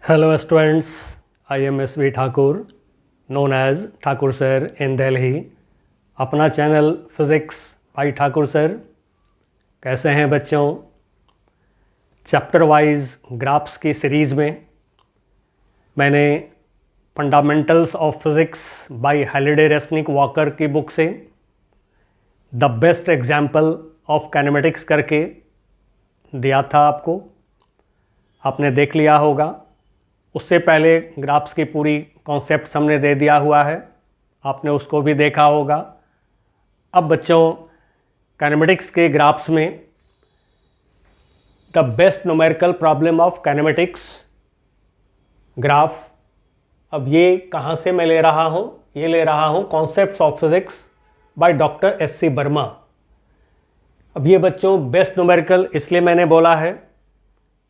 Hello students, I am S.V. Thakur, known as Thakur Sir in Delhi. अपना channel physics by Thakur sir. कैसे हैं बच्चों? Chapter wise graphs की series में मैंने fundamentals of physics by Halliday Resnick Walker की book से the best example of kinematics करके दिया था आपको, आपने देख लिया होगा। उससे पहले ग्राफ्स की पूरी कॉन्सेप्ट हमने दे दिया हुआ है, आपने उसको भी देखा होगा। अब बच्चों काइनेमेटिक्स के ग्राफ्स में the best numerical problem of kinematics graph, अब ये कहाँ से मैं ले रहा हूँ? ये ले रहा हूँ concepts of physics by doctor S.C. Verma. अब ये बच्चों बेस्ट न्यूमेरिकल इसलिए मैंने बोला है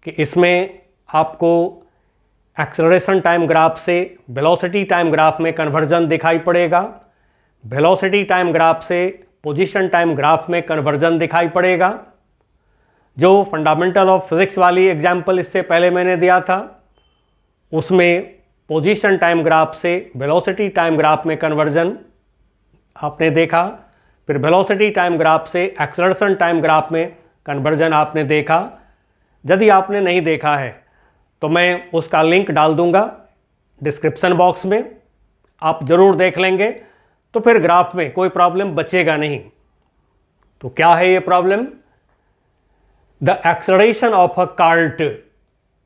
कि इसमें आपको एक्सेलरेशन टाइम ग्राफ से वेलोसिटी टाइम ग्राफ में कन्वर्जन दिखाई पड़ेगा, वेलोसिटी टाइम ग्राफ से पोजीशन टाइम ग्राफ में कन्वर्जन दिखाई पड़ेगा। जो फंडामेंटल ऑफ फिज़िक्स वाली एग्जाम्पल इससे पहले मैंने दिया था उसमें पोजीशन टाइम ग्राफ से वेलोसिटी टाइम ग्राफ में कन्वर्जन आपने देखा, फिर वेलोसिटी टाइम ग्राफ से एक्सेलरेशन टाइम ग्राफ में कन्वर्जन आपने देखा। यदि आपने नहीं देखा है तो मैं उसका लिंक डाल दूंगा डिस्क्रिप्शन बॉक्स में, आप ज़रूर देख लेंगे तो फिर ग्राफ में कोई प्रॉब्लम बचेगा नहीं। तो क्या है ये problem? The acceleration of a cart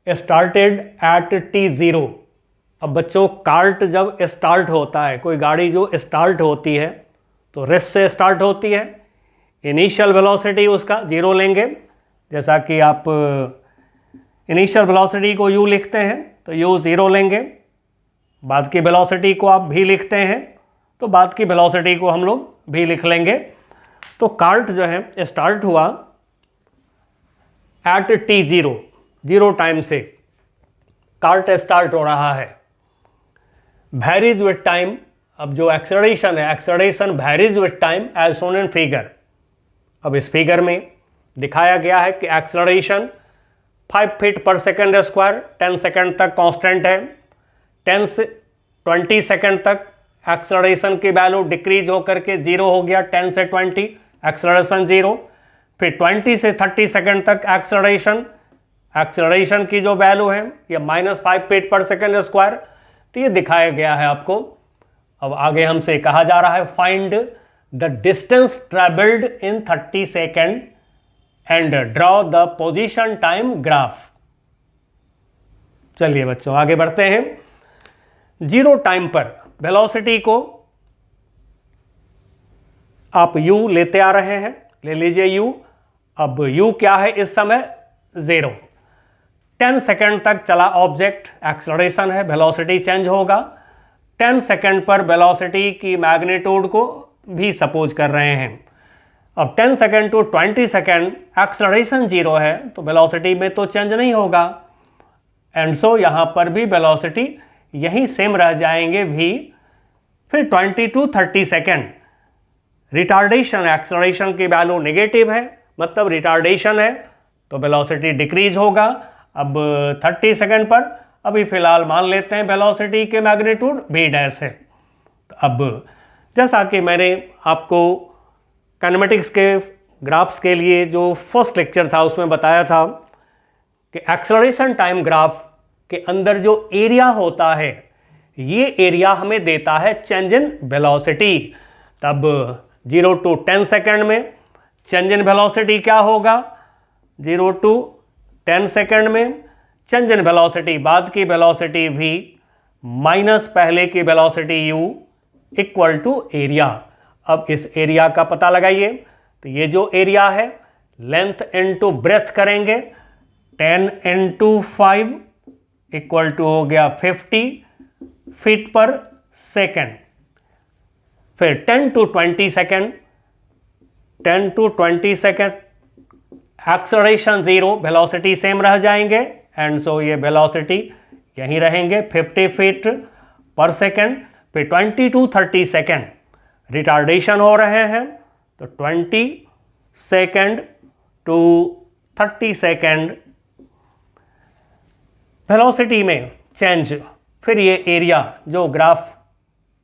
started at t0। अब बच्चों कार्ट जब स्टार्ट होता है, कोई गाड़ी जो स्टार्ट होती है तो रेस्ट से स्टार्ट होती है, इनिशियल वेलोसिटी उसका जीरो लेंगे। जैसा कि आप इनिशियल वेलोसिटी को u लिखते हैं तो u ज़ीरो लेंगे, बाद की वेलोसिटी को आप v लिखते हैं तो बाद की वेलोसिटी को हम लोग v लिख लेंगे। तो कार्ट जो है स्टार्ट हुआ एट t0, जीरो टाइम से कार्ट स्टार्ट हो रहा है। वैरीज विथ टाइम, अब जो एक्सेलरेशन है, acceleration varies with time as shown in figure. अब इस फिगर में दिखाया गया है कि acceleration 5 feet per second square 10 second तक कांस्टेंट है। 10 से 20 सेकेंड तक एक्सेलरेशन की वैल्यू डिक्रीज होकर के जीरो हो गया, 10 से 20 एक्सेलरेशन जीरो। फिर 20 से 30 सेकेंड तक एक्सेलरेशन की जो वैल्यू है ये -5 फीट पर सेकेंड स्क्वायर। तो ये दिखाया गया है आपको। अब आगे हमसे कहा जा रहा है find the distance travelled in 30 second and draw the position time graph. चलिए बच्चों आगे बढ़ते हैं। जीरो टाइम पर वेलोसिटी को आप u लेते आ रहे हैं, ले लीजिए u। अब u क्या है इस समय? ज़ीरो। 10 सेकेंड तक चला ऑब्जेक्ट, एक्सेलरेशन है, वेलोसिटी चेंज होगा। 10 सेकेंड पर वेलोसिटी की मैग्नीट्यूड को भी सपोज कर रहे हैं। अब 10 second to 20 second acceleration zero है तो वेलोसिटी में तो चेंज नहीं होगा, एंड सो यहाँ पर भी वेलोसिटी यहीं सेम रह जाएंगे v। फिर 20 टू 30 सेकेंड रिटार्डेशन, एक्सेलरेशन की वैल्यू नेगेटिव है, मतलब रिटार्डेशन है तो वेलोसिटी डिक्रीज होगा। अब 30 सेकेंड पर अभी फिलहाल मान लेते हैं वेलोसिटी के मैग्नीट्यूड v डैश है। तो अब जैसा कि मैंने आपको काइनेमेटिक्स के ग्राफ्स के लिए जो फर्स्ट लेक्चर था उसमें बताया था कि एक्सेलरेशन टाइम ग्राफ के अंदर जो एरिया होता है ये एरिया हमें देता है चेंज इन वेलोसिटी। तब 0 टू 10 सेकेंड में चेंज इन वेलोसिटी क्या होगा? 0 टू 10 सेकेंड में चेंज इन वेलोसिटी, बाद की वेलोसिटी v माइनस पहले की velocity u equal to area. अब इस एरिया का पता लगाइए। तो ये जो एरिया है लेंथ इनटू ब्रेथ करेंगे, 10 इंटू 5 इक्वल टू हो गया 50 फीट पर सेकेंड। फिर 10 to 20 second, 10 to 20 second acceleration zero, velocity same रह जाएंगे, एंड सो ये वेलोसिटी यहीं रहेंगे 50 फीट पर सेकेंड। फिर 20 टू 30 सेकेंड रिटार्डेशन हो रहे हैं तो 20 सेकेंड टू 30 सेकेंड वेलोसिटी में चेंज, फिर ये एरिया जो ग्राफ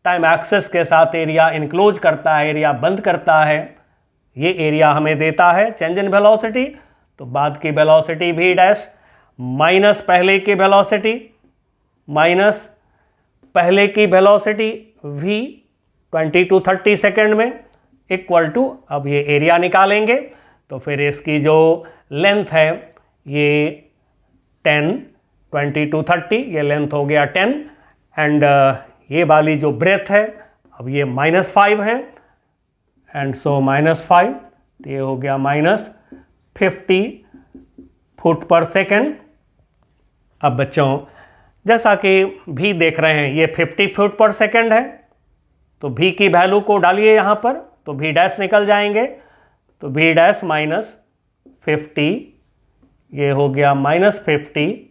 टाइम एक्सेस के साथ एरिया इनक्लोज करता है, एरिया बंद करता है, ये एरिया हमें देता है चेंज इन वेलोसिटी। तो बाद की वेलोसिटी v डैश माइनस पहले की वेलोसिटी माइनस पहले की वेलोसिटी v 20 to 30 सेकेंड में इक्वल टू, अब ये एरिया निकालेंगे तो फिर इसकी जो लेंथ है ये 10, 20 to 30, ये लेंथ हो गया 10 एंड ये वाली जो ब्रेथ है अब ये -5 है एंड सो -5, तो ये हो गया -50 फुट पर सेकेंड। अब बच्चों जैसा कि भी देख रहे हैं ये 50 फुट पर सेकेंड है, तो भी की वैल्यू को डालिए यहाँ पर तो भी डैश निकल जाएंगे, तो भी डैश -50, ये हो गया -50।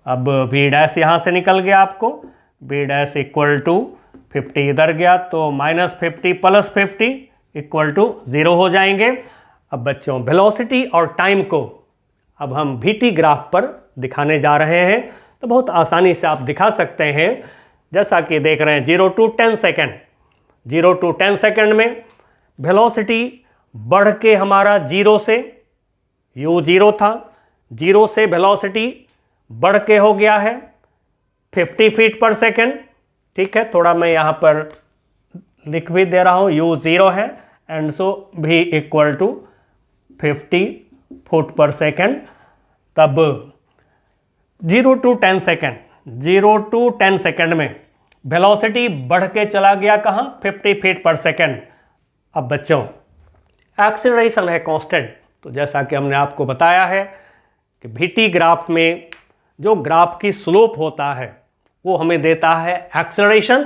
अब भी डैश यहाँ से निकल गया आपको, भी डैश इक्वल टू 50 इधर गया तो -50 + 50 इक्वल टू 0 हो जाएंगे। अब बच्चों वेलोसिटी और टाइम को अब हम VT ग्राफ पर दिखाने जा रहे हैं, तो बहुत आसानी से आप दिखा सकते हैं। जैसा कि देख रहे हैं 0 to 10 सेकेंड, 0 to 10 सेकेंड में वेलोसिटी बढ़ के हमारा 0 से u0 था, 0 से वेलोसिटी बढ़ के हो गया है 50 फीट पर सेकेंड। ठीक है, थोड़ा मैं यहाँ पर लिख भी दे रहा हूँ, u0 है एंड सो भी इक्वल टू 50 फुट पर सेकेंड। तब 0 to 10 सेकेंड, 0 to 10 सेकेंड में वेलोसिटी बढ़ के चला गया कहाँ, 50 फीट पर सेकेंड। अब बच्चों एक्सीलरेशन है कांस्टेंट, तो जैसा कि हमने आपको बताया है कि VT ग्राफ में जो ग्राफ की स्लोप होता है वो हमें देता है एक्सीलरेशन,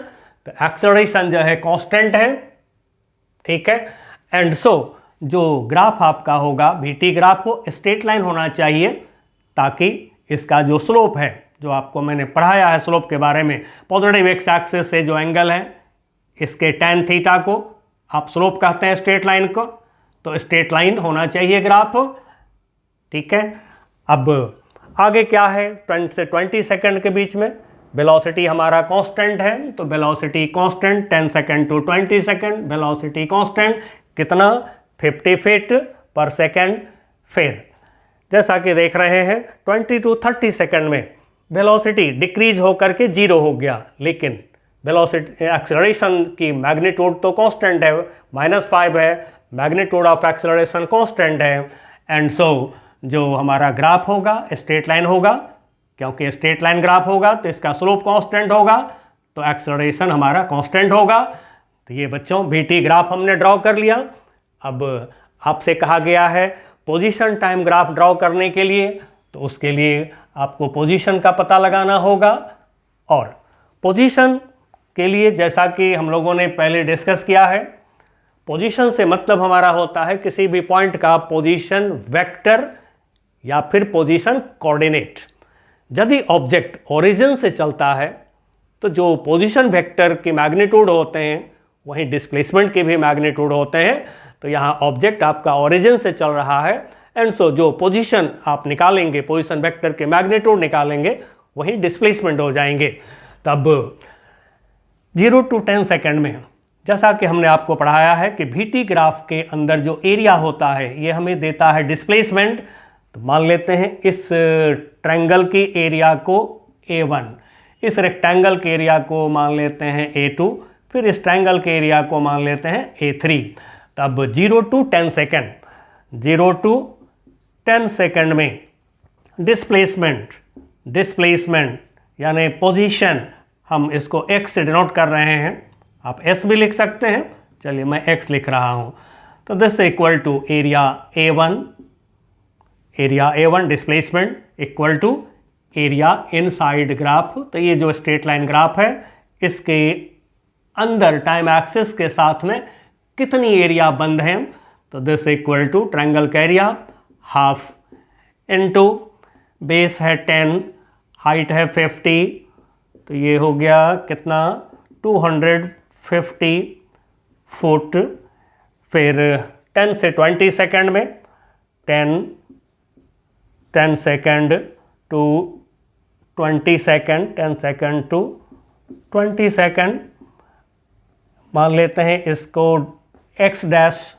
तो एक्सीलरेशन जो है कांस्टेंट है। ठीक है, एंड सो जो ग्राफ आपका होगा VT ग्राफ को स्ट्रेट लाइन होना चाहिए, ताकि इसका जो स्लोप है जो आपको मैंने पढ़ाया है स्लोप के बारे में, पॉजिटिव एक्स एक्सिस से जो एंगल है इसके tan थीटा को आप स्लोप कहते हैं स्ट्रेट लाइन को, तो स्ट्रेट लाइन होना चाहिए ग्राफ। ठीक है, अब आगे क्या है 20 से 20 सेकेंड के बीच में वेलोसिटी हमारा कांस्टेंट है, तो velocity constant 10 second to 20 second, velocity constant कितना 50 फीट पर सेकेंड। फिर जैसा कि देख रहे हैं 20 to 30 सेकेंड में वेलोसिटी डिक्रीज होकर के 0 हो गया, लेकिन वेलोसिटी एक्सेलरेशन की मैग्नीट्यूड तो कांस्टेंट है, -5 है, मैग्नीट्यूड ऑफ एक्सेलरेशन कांस्टेंट है एंड सो जो हमारा ग्राफ होगा स्ट्रेट लाइन होगा, क्योंकि स्ट्रेट लाइन ग्राफ होगा तो इसका स्लोप कांस्टेंट होगा, तो एक्सेलरेशन हमारा कांस्टेंट होगा। तो ये बच्चों VT ग्राफ हमने ड्रॉ कर लिया। अब आपसे कहा गया है पोजीशन टाइम ग्राफ ड्रॉ करने के लिए, तो उसके लिए आपको पोजीशन का पता लगाना होगा, और पोजीशन के लिए जैसा कि हम लोगों ने पहले डिस्कस किया है, पोजीशन से मतलब हमारा होता है किसी भी पॉइंट का पोजीशन वेक्टर या फिर पोजीशन कोऑर्डिनेट। यदि ऑब्जेक्ट ओरिजिन से चलता है तो जो पोजीशन वेक्टर की मैग्नीट्यूड होते हैं वहीं डिस्प्लेसमेंट के भी मैग्नीट्यूड होते हैं। तो यहाँ ऑब्जेक्ट आपका ओरिजिन से चल रहा है एंड सो जो पोजीशन आप निकालेंगे, पोजीशन वेक्टर के मैग्नीट्यूड निकालेंगे, वहीं डिस्प्लेसमेंट हो जाएंगे। तब 0 to 10 सेकेंड में जैसा कि हमने आपको पढ़ाया है कि VT ग्राफ के अंदर जो एरिया होता है ये हमें देता है डिस्प्लेसमेंट। तो मान लेते हैं इस ट्रायंगल की एरिया को A1, इस रेक्टेंगल के एरिया को मान लेते हैं A2, फिर इस ट्रायंगल के एरिया को मान लेते हैं A3। तब 0 to 10 सेकेंड, 0 to 10 सेकेंड में डिस्प्लेसमेंट यानी पोजीशन, हम इसको x से डिनोट कर रहे हैं, आप s भी लिख सकते हैं, चलिए मैं x लिख रहा हूँ। तो this equal to area A1 displacement equal to area inside graph. तो ये जो स्ट्रेट लाइन ग्राफ है इसके अंदर टाइम एक्सिस के साथ में कितनी एरिया बंद है, तो दिस इक्वल टू ट्रायंगल का एरिया हाफ इनटू बेस है 10, हाइट है 50, तो ये हो गया कितना 250 फुट। फिर 10 से 20 सेकेंड में 10 second to 20 second, 10 second to 20 second मान लेते हैं। इसको x डैश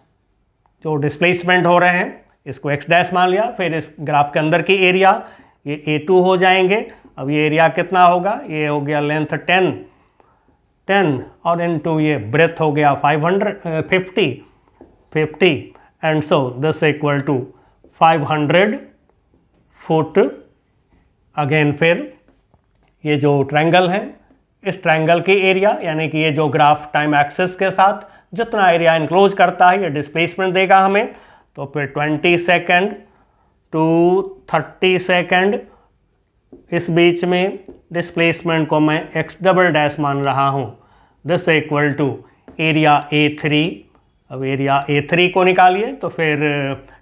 जो डिस्प्लेसमेंट हो रहे हैं इसको x डैश मान लिया। फिर इस ग्राफ के अंदर की एरिया ये A2 हो जाएंगे। अब ये एरिया कितना होगा, ये हो गया लेंथ 10 और इनटू ये ब्रेथ हो गया 50 and so this equal to 500 foot. Again फिर ये जो ट्रायंगल है इस ट्रायंगल की एरिया यानी कि ये जो ग्राफ टाइम एक्सिस के साथ जितना एरिया इनक्लोज करता है ये डिस्प्लेसमेंट देगा हमें। तो फिर 20 सेकेंड टू 30 सेकेंड इस बीच में डिस्प्लेसमेंट को मैं x डबल डैश मान रहा हूँ। This equal to area A3। अब एरिया A3 को निकालिए तो फिर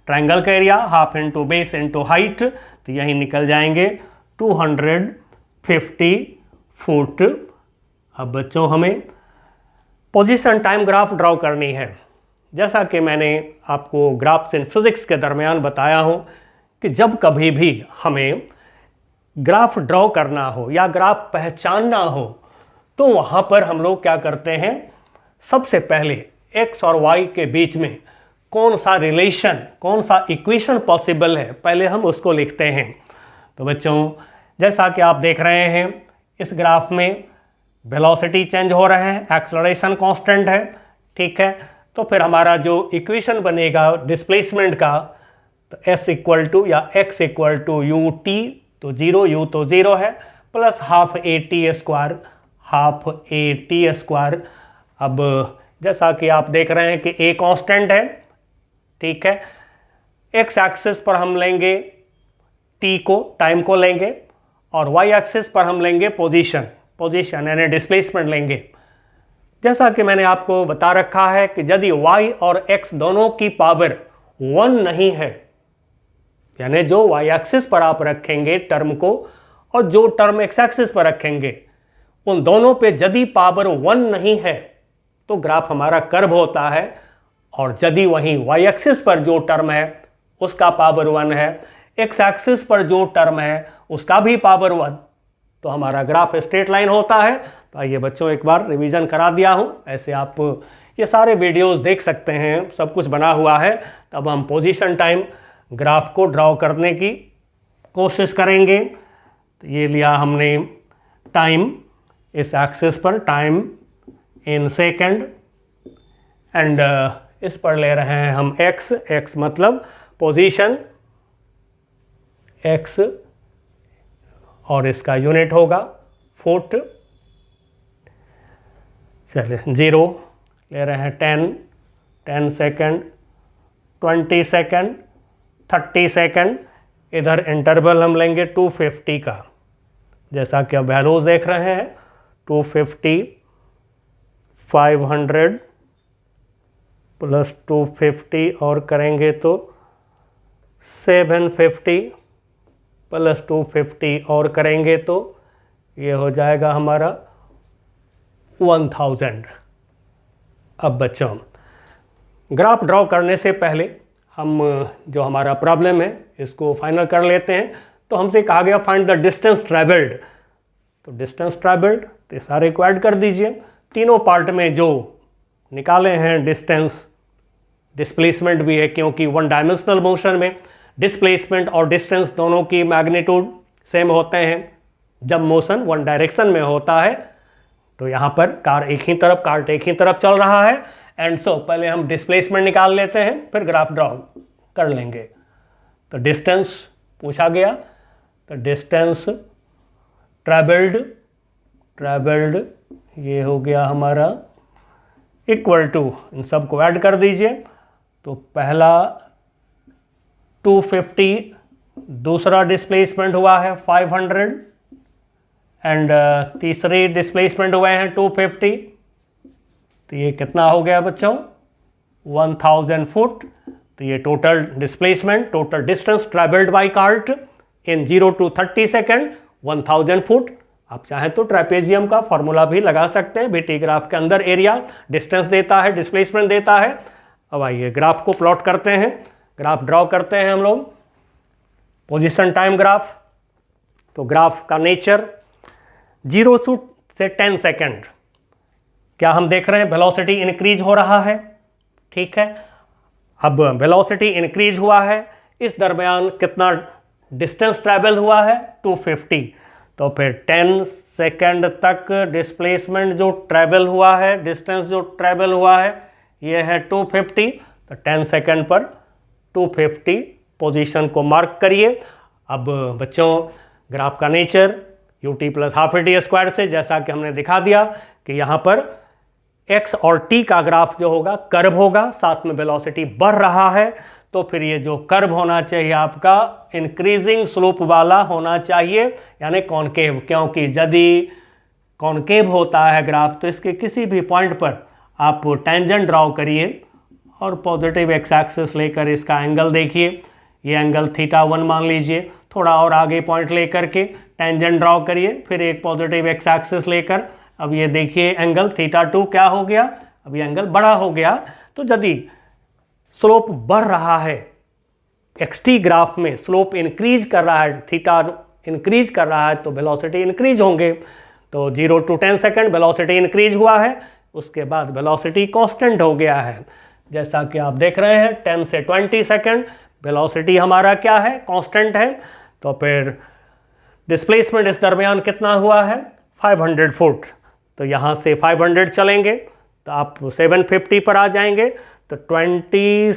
ट्रायंगल का area half into base into height, तो यही निकल जाएंगे 250 फुट। अब बच्चों हमें पोजीशन टाइम ग्राफ ड्रॉ करनी है। जैसा कि मैंने आपको ग्राफ्स इन फिजिक्स के दरमियान बताया हूँ कि जब कभी भी हमें ग्राफ ड्रॉ करना हो या ग्राफ पहचानना हो तो वहाँ पर हम लोग क्या करते हैं, सबसे पहले x और y के बीच में कौन सा रिलेशन, कौन सा इक्वेशन पॉसिबल है, पहले हम उसको लिखते हैं। तो बच्चों जैसा कि आप देख रहे हैं इस ग्राफ में वेलोसिटी चेंज हो रहे हैं, एक्सेलरेशन कांस्टेंट है, ठीक है। तो फिर हमारा जो इक्वेशन बनेगा डिस्प्लेसमेंट का, तो s इक्वल टू या x equal to u t, तो 0 u तो 0 है, plus half a t square. अब जैसा कि आप देख रहे हैं कि a कांस्टेंट है, ठीक है। x एक्सिस पर हम लेंगे t को, टाइम को लेंगे, और y एक्सिस पर हम लेंगे पोजीशन यानी डिस्प्लेसमेंट लेंगे। जैसा कि मैंने आपको बता रखा है कि यदि y और x दोनों की पावर 1 नहीं है, यानी जो y एक्सिस पर आप रखेंगे टर्म को और जो टर्म x एक्सिस पर रखेंगे उन दोनों पे यदि पावर 1 नहीं है तो ग्राफ हमारा कर्व होता है, और यदि वहीं y एक्सिस पर जो टर्म है उसका पावर 1 है, x एक्सिस पर जो टर्म है उसका भी पावर 1, तो हमारा ग्राफ स्ट्रेट लाइन होता है। तो आइए बच्चों एक बार रिवीजन करा दिया हूँ, ऐसे आप ये सारे वीडियोस देख सकते हैं, सब कुछ बना हुआ है। तब हम पोजीशन टाइम ग्राफ को ड्रॉ करने की कोशिश करेंगे। तो ये लिया हमने टाइम इस एक्सिस पर, टाइम इन सेकेंड, एंड इस पर ले रहे हैं हम x मतलब पोजीशन x, और इसका यूनिट होगा फुट। चलिए 0 ले रहे हैं 10 सेकेंड, 20 सेकेंड, 30 सेकेंड। इधर इंटरवल हम लेंगे 250 का, जैसा कि अब वैल्यूज देख रहे हैं 250, 500 प्लस 250 और करेंगे तो 750 प्लस 250 और करेंगे तो ये हो जाएगा हमारा 1000। अब बच्चों ग्राफ ड्रॉ करने से पहले हम जो हमारा प्रॉब्लम है इसको फाइनल कर लेते हैं। तो हमसे कहा गया फाइंड द डिस्टेंस ट्रैवल्ड, तो डिस्टेंस ट्रैवल्ड तो सारे को ऐड कर दीजिए। तीनों पार्ट में जो निकाले हैं डिस्टेंस, डिस्प्लेसमेंट भी है क्योंकि वन डायमेंशनल मोशन में डिस्प्लेसमेंट और डिस्टेंस दोनों की मैग्नीट्यूड सेम होते हैं। जब मोशन वन डायरेक्शन में होता है तो यहाँ पर कार्ट एक ही तरफ चल रहा है, एंड सो पहले हम डिस्प्लेसमेंट निकाल लेते हैं फिर ग्राफ ड्रॉ कर लेंगे। तो डिस्टेंस पूछा गया, तो डिस्टेंस ट्रैवल्ड ये हो गया हमारा इक्वल टू, इन सब को ऐड कर दीजिए। तो पहला 250, दूसरा डिस्प्लेसमेंट हुआ है 500, एंड तीसरे डिस्प्लेसमेंट हुए हैं 250। तो ये कितना हो गया बच्चों 1000 फुट। तो ये total displacement, total distance travelled bye cart in 0 to 30 second 1000 foot. आप चाहें तो ट्रेपेजियम का फॉर्मूला भी लगा सकते हैं, बीटी ग्राफ के अंदर एरिया डिस्टेंस देता है, डिस्प्लेसमेंट देता है। अब आइए ग्राफ को प्लॉट करते हैं, ग्राफ ड्रॉ करते हैं हम लोग। पोजीशन टाइम ग्राफ, तो ग्राफ का नेचर 0 से 10 सेकेंड, क्या हम देख रहे हैं वेलोसिटी इंक्रीज हो रहा है, ठीक है। अब वेलोसिटी इंक्रीज हुआ है, इस दरमियान कितना डिस्टेंस ट्रैवल हुआ है 250, तो फिर 10 सेकेंड तक डिस्प्लेसमेंट जो ट्रैवल हुआ है, डिस्टेंस जो ट्रैवल हुआ है ये है 250, तो 10 सेकेंड पर 250 पोजीशन को मार्क करिए। अब बच्चों ग्राफ का nature ut plus half a t square से, जैसा कि हमने दिखा दिया कि यहाँ पर x और t का ग्राफ जो होगा कर्व होगा, साथ में वेलोसिटी बढ़ रहा है, तो फिर ये जो कर्व होना चाहिए आपका इंक्रीजिंग स्लोप वाला होना चाहिए, यानी कॉनकेव, क्योंकि यदि कॉनकेव होता है ग्राफ तो इसके किसी भी पॉइंट पर आप टेंजेंट ड्रॉ करिए और पॉजिटिव एक्स एक्सिस लेकर इसका एंगल देखिए, ये एंगल θ1 मान लीजिए, थोड़ा और आगे पॉइंट लेकर के टेंजेंट ड्रॉ करिए, फिर एक पॉजिटिव एक्स एक्सिस लेकर, अब ये देखिए एंगल θ2 क्या हो गया, अब ये एंगल बड़ा हो गया। तो यदि स्लोप बढ़ रहा है, xt ग्राफ में स्लोप इंक्रीज कर रहा है, थीटा इंक्रीज कर रहा है, तो वेलोसिटी इंक्रीज होंगे। तो 0 to 10 सेकेंड वेलोसिटी इंक्रीज हुआ है, उसके बाद वेलोसिटी कांस्टेंट हो गया है, जैसा कि आप देख रहे हैं 10 से 20 सेकेंड वेलोसिटी हमारा क्या है, कांस्टेंट है। तो फिर डिस्प्लेसमेंट इस दरमियान कितना हुआ है 500 फुट, तो यहाँ से 500 चलेंगे तो आप 750 पर आ जाएंगे, तो 20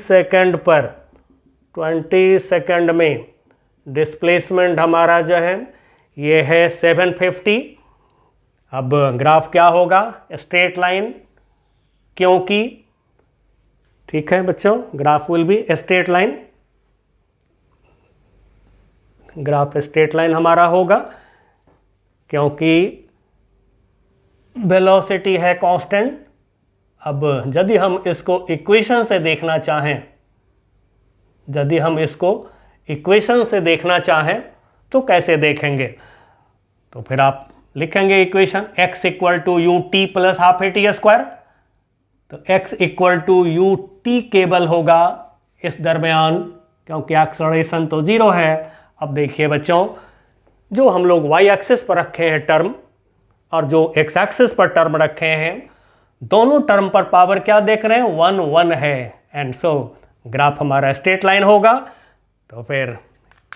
सेकेंड में डिस्प्लेसमेंट हमारा जो है ये है 750। अब ग्राफ क्या होगा, स्ट्रेट लाइन, क्योंकि ठीक है बच्चों graph will be straight line, graph straight line हमारा होगा, क्योंकि वेलोसिटी है कांस्टेंट। अब यदि हम इसको इक्वेशन से देखना चाहें, यदि हम इसको इक्वेशन से देखना चाहें तो कैसे देखेंगे, तो फिर आप लिखेंगे equation x equal to u t plus half a t square, तो x equal to u t केवल होगा इस दरमियान, क्योंकि एक्सलरेशन तो 0 है। अब देखिए बच्चों, जो हम लोग y एक्सिस पर रखे हैं टर्म और जो x एक्सिस पर टर्म रखे हैं, दोनों टर्म पर पावर क्या देख रहे हैं 1 1 है, एंड सो ग्राफ हमारा स्ट्रेट लाइन होगा। तो फिर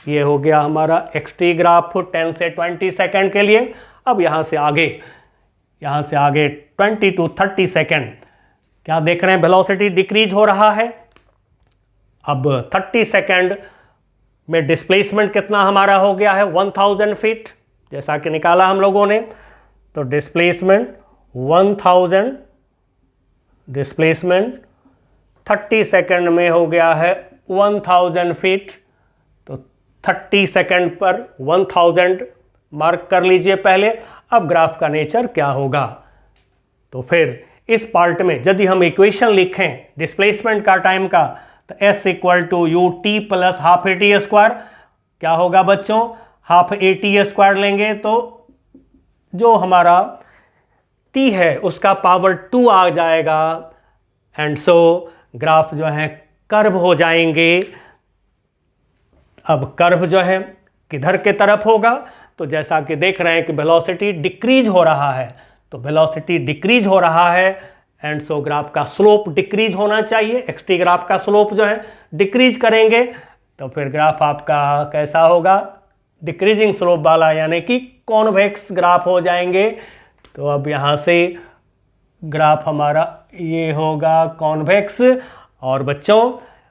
ये हो गया हमारा xt ग्राफ 10 से 20 सेकेंड के लिए। अब यहाँ से आगे 20 to 30 सेकेंड क्या देख रहे हैं, वेलोसिटी डिक्रीज हो रहा है। अब 30 सेकेंड में डिस्प्लेसमेंट कितना हमारा हो गया है 1000 फीट, जैसा कि निकाला हम लोगों ने। तो डिस्प्लेसमेंट 1000, डिस्प्लेसमेंट 30 सेकेंड में हो गया है 1000 फीट, तो 30 सेकेंड पर 1000 मार्क कर लीजिए पहले। अब ग्राफ का नेचर क्या होगा, तो फिर इस पार्ट में यदि हम इक्वेशन लिखें डिस्प्लेसमेंट का टाइम का, तो s equal to u t plus half a t square, क्या होगा बच्चों, हाफ ए टी स्क्वायर लेंगे तो जो हमारा t है उसका पावर 2 आ जाएगा, एंड सो ग्राफ जो है कर्व हो जाएंगे। अब कर्व जो है किधर के तरफ होगा, तो जैसा कि देख रहे हैं कि वेलोसिटी डिक्रीज हो रहा है, तो वेलोसिटी डिक्रीज हो रहा है, एंड सो ग्राफ का स्लोप डिक्रीज होना चाहिए। xt ग्राफ का स्लोप जो है डिक्रीज करेंगे तो फिर ग्राफ आपका कैसा होगा, डिक्रीजिंग स्लोप वाला, यानी कि कॉन्वेक्स ग्राफ हो जाएंगे। तो अब यहाँ से ग्राफ हमारा ये होगा कॉन्वेक्स, और बच्चों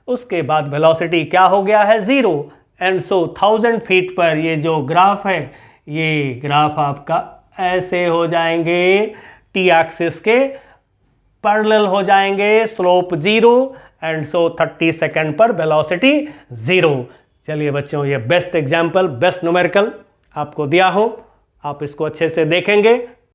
उसके बाद वेलोसिटी क्या हो गया है 0, एंड सो 1000 फीट पर ये जो ग्राफ है, ये ग्राफ आपका ऐसे हो जाएंगे, टी एक्सिस के पैरेलल हो जाएंगे, स्लोप 0, एंड सो 30 सेकेंड पर वेलोसिटी 0। चलिए बच्चों, ये बेस्ट एग्जाम्पल, बेस्ट न्यूमेरिकल आपको दिया हूँ, आप इसको अच्छे से देखेंगे